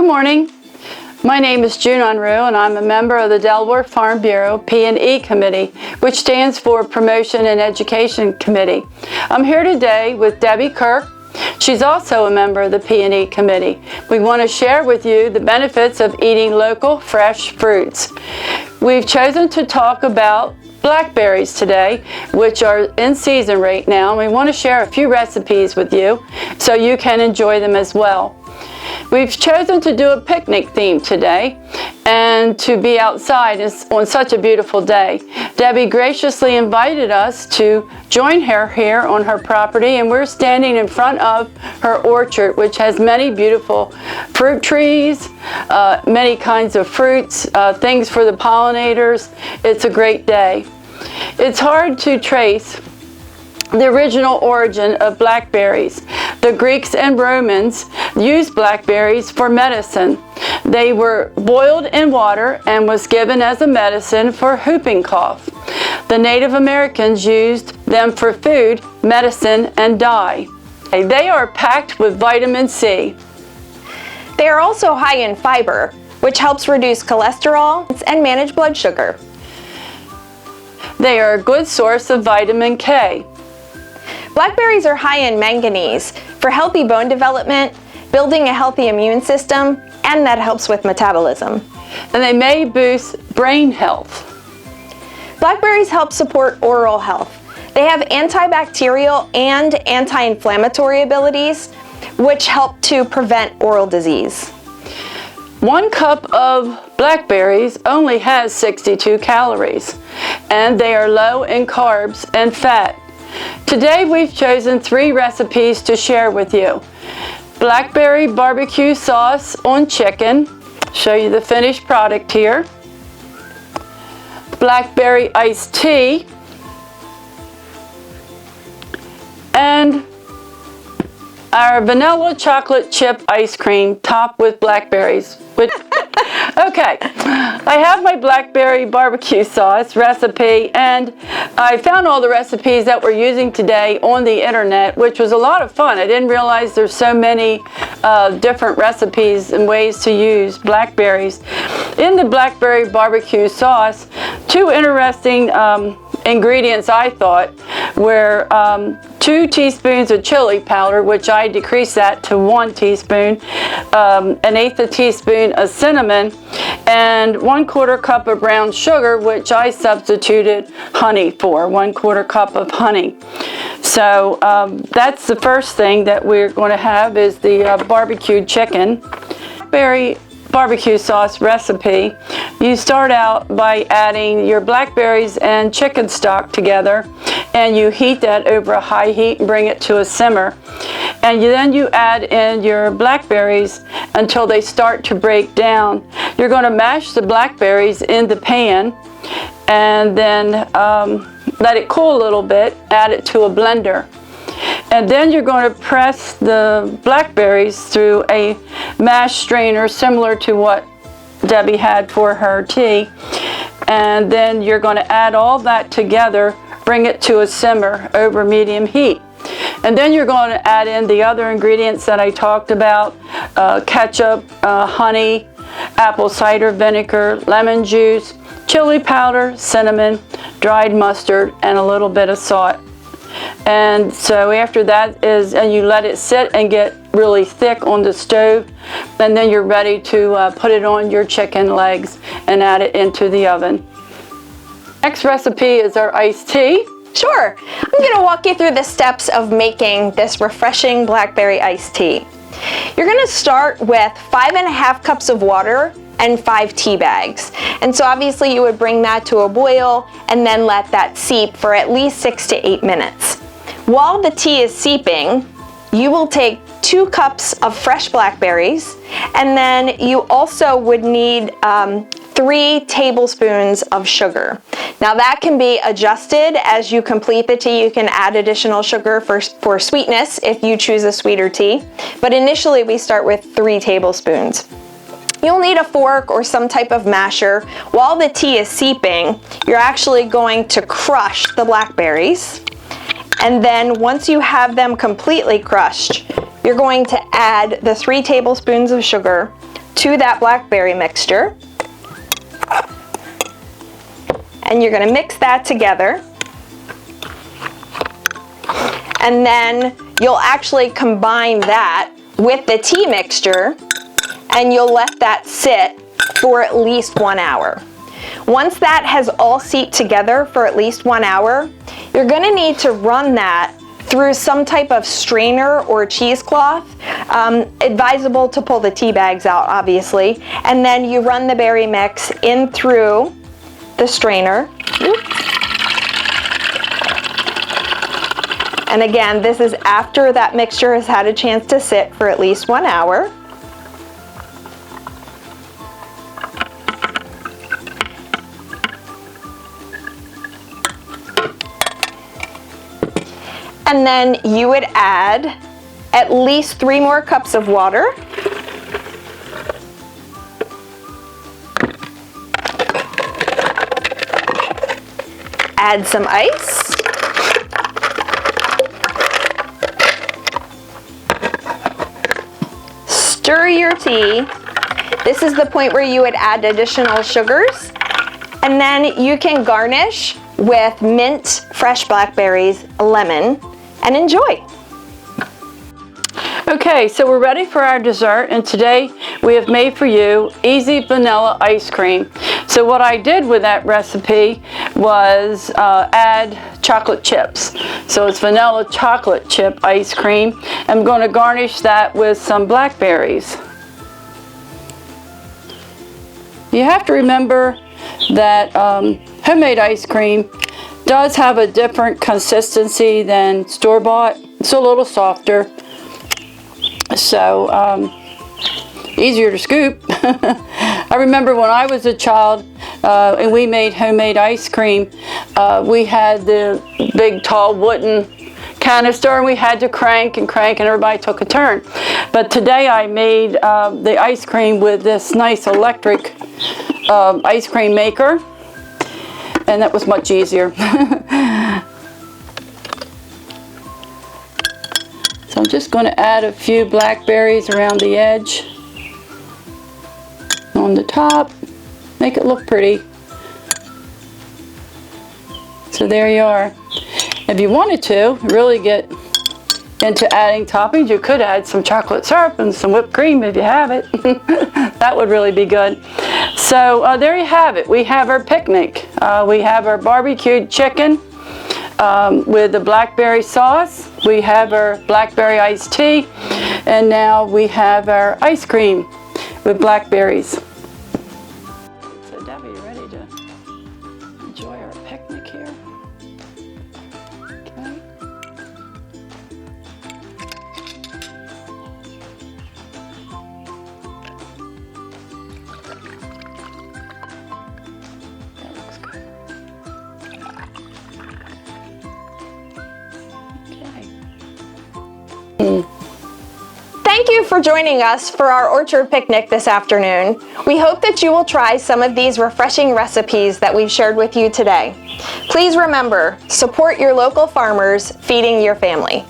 Good morning. My name is Unruh, and I'm a member of the Delaware Farm Bureau P&E Committee, which stands for Promotion and Education Committee. I'm here today with Debbie Kirk. She's also a member of the P&E Committee. We want to share with you the benefits of eating local, fresh fruits. We've chosen to talk about blackberries today, which are in season right now, and we want to share a few recipes with you so you can enjoy them as well. We've chosen to do a picnic theme today and to be outside on such a beautiful day. Debbie graciously invited us to join her here on her property, and we're standing in front of her orchard, which has many beautiful fruit trees, many kinds of fruits, things for the pollinators. It's a great day. It's hard to trace the original origin of blackberries. The Greeks and Romans used blackberries for medicine. They were boiled in water and was given as a medicine for whooping cough. The Native Americans used them for food, medicine, and dye. They are packed with vitamin C. They are also high in fiber, which helps reduce cholesterol and manage blood sugar. They are a good source of vitamin K. Blackberries are high in manganese for healthy bone development, building a healthy immune system, and that helps with metabolism. And they may boost brain health. Blackberries help support oral health. They have antibacterial and anti-inflammatory abilities, which help to prevent oral disease. 1 cup of blackberries only has 62 calories, and they are low in carbs and fat. Today we've chosen 3 recipes to share with you. Blackberry barbecue sauce on chicken. Show you the finished product here. Blackberry iced tea. And our vanilla chocolate chip ice cream topped with blackberries. Okay, I have my blackberry barbecue sauce recipe, and I found all the recipes that we're using today on the internet, which was a lot of fun. I didn't realize there's so many different recipes and ways to use blackberries. In the blackberry barbecue sauce, 2 interesting ingredients I thought were 2 teaspoons of chili powder, which I decreased that to 1 teaspoon, 1/8 teaspoon of cinnamon, and 1/4 cup of brown sugar, which I substituted honey for, 1/4 cup of honey. So that's the first thing that we're going to have is the barbecued chicken. Blackberry barbecue sauce recipe. You start out by adding your blackberries and chicken stock together, and you heat that over a high heat and bring it to a simmer. And then you add in your blackberries until they start to break down. You're going to mash the blackberries in the pan, and then let it cool a little bit. Add it to a blender. And then you're going to press the blackberries through a mash strainer similar to what Debbie had for her tea. And then you're going to add all that together, bring it to a simmer over medium heat. And then you're going to add in the other ingredients that I talked about, ketchup, honey, apple cider vinegar, lemon juice, chili powder, cinnamon, dried mustard, and a little bit of salt. And so after that and you let it sit and get really thick on the stove, and then you're ready to put it on your chicken legs and add it into the oven. Next recipe is our iced tea. Sure, I'm going to walk you through the steps of making this refreshing blackberry iced tea. You're going to start with 5.5 cups of water and 5 tea bags. And so obviously you would bring that to a boil and then let that seep for at least 6 to 8 minutes. While the tea is seeping, you will take 2 cups of fresh blackberries, and then you also would need 3 tablespoons of sugar. Now that can be adjusted as you complete the tea. You can add additional sugar for sweetness if you choose a sweeter tea, but initially we start with 3 tablespoons. You'll need a fork or some type of masher. While the tea is seeping, you're actually going to crush the blackberries. And then once you have them completely crushed, you're going to add the 3 tablespoons of sugar, to that blackberry mixture. And you're going to mix that together. And then you'll actually combine that with the tea mixture, and you'll let that sit for at least 1 hour. Once that has all seeped together for at least 1 hour, you're going to need to run that through some type of strainer or cheesecloth. Advisable to pull the tea bags out, obviously. And then you run the berry mix in through the strainer. And again, this is after that mixture has had a chance to sit for at least 1 hour. And then you would add at least 3 more cups of water. Add some ice. Stir your tea. This is the point where you would add additional sugars. And then you can garnish with mint, fresh blackberries, lemon, and enjoy. Okay, so we're ready for our dessert, and today we have made for you easy vanilla ice cream. So what I did with that recipe was add chocolate chips. So it's vanilla chocolate chip ice cream. I'm going to garnish that with some blackberries. You have to remember that homemade ice cream does have a different consistency than store-bought. It's a little softer, so easier to scoop. I remember when I was a child and we made homemade ice cream, we had the big tall wooden canister and we had to crank and everybody took a turn. But today I made the ice cream with this nice electric ice cream maker, and that was much easier. So I'm just going to add a few blackberries around the edge, on the top, make it look pretty. So there you are. If you wanted to really get into adding toppings, you could add some chocolate syrup and some whipped cream if you have it. That would really be good. So there you have it. We have our picnic. We have our barbecued chicken with the blackberry sauce. We have our blackberry iced tea. And now we have our ice cream with blackberries. So Debbie, you ready to enjoy our picnic here? Okay. That looks good. Okay. Thank you for joining us for our orchard picnic this afternoon. We hope that you will try some of these refreshing recipes that we've shared with you today. Please remember, support your local farmers feeding your family.